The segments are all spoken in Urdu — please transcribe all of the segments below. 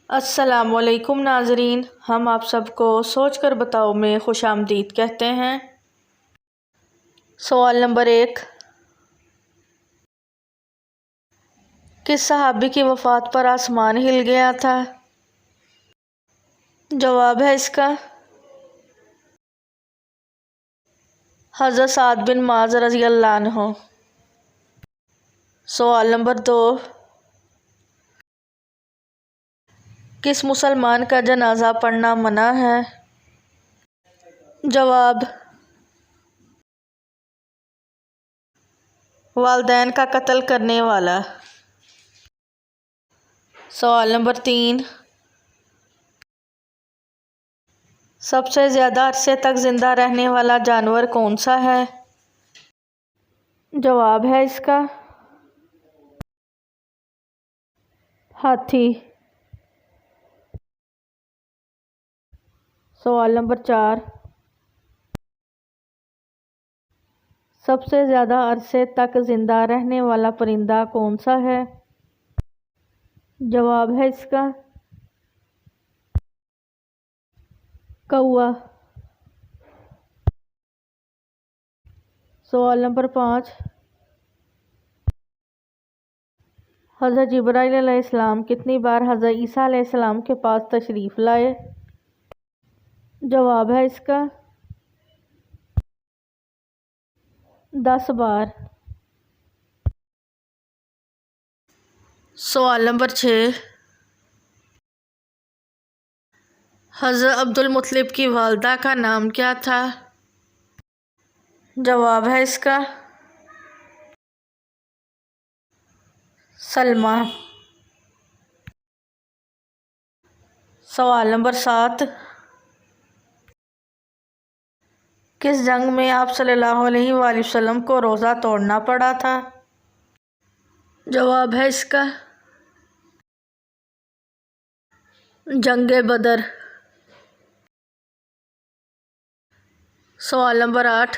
السلام علیکم ناظرین، ہم آپ سب کو سوچ کر بتاؤ میں خوش آمدید کہتے ہیں۔ سوال نمبر 1، کس صحابی کی وفات پر آسمان ہل گیا تھا؟ جواب ہے اس کا حضرت سعد بن معاذ رضی اللہ عنہ۔ سوال نمبر 2، کس مسلمان کا جنازہ پڑھنا منع ہے؟ جواب، والدین کا قتل کرنے والا۔ سوال نمبر 3، سب سے زیادہ عرصے تک زندہ رہنے والا جانور کون سا ہے؟ جواب ہے اس کا ہاتھی۔ سوال نمبر 4، سب سے زیادہ عرصے تک زندہ رہنے والا پرندہ کون سا ہے؟ جواب ہے اس کا کوا۔ سوال نمبر 5، حضرت جبرائیل علیہ السلام کتنی بار حضرت عیسیٰ علیہ السلام کے پاس تشریف لائے؟ جواب ہے اس کا 10 بار۔ سوال نمبر 6، حضرت عبد المطلب کی والدہ کا نام کیا تھا؟ جواب ہے اس کا سلمہ۔ سوال نمبر 7، کس جنگ میں آپ صلی اللہ علیہ وآلہ وسلم کو روزہ توڑنا پڑا تھا؟ جواب ہے اس کا جنگ بدر۔ سوال نمبر 8،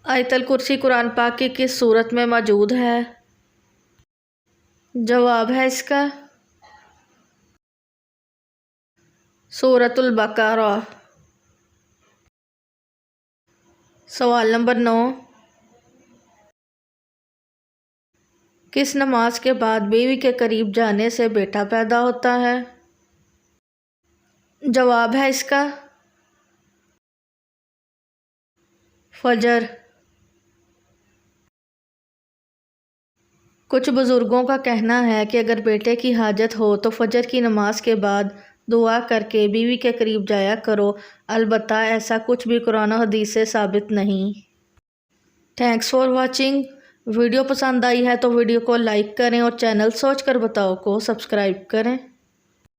آیت الکرسی قرآن پاک کی کس سورت میں موجود ہے؟ جواب ہے اس کا سورۃ البقرہ۔ سوال نمبر 9، کس نماز کے بعد بیوی کے قریب جانے سے بیٹا پیدا ہوتا ہے؟ جواب ہے اس کا فجر۔ کچھ بزرگوں کا کہنا ہے کہ اگر بیٹے کی حاجت ہو تو فجر کی نماز کے بعد دعا کر کے بیوی کے قریب جایا کرو، البتہ ایسا کچھ بھی قرآن و حدیث سے ثابت نہیں۔ Thanks for watching. ویڈیو پسند آئی ہے تو ویڈیو کو لائک کریں اور چینل سوچ کر بتاؤ کو سبسکرائب کریں۔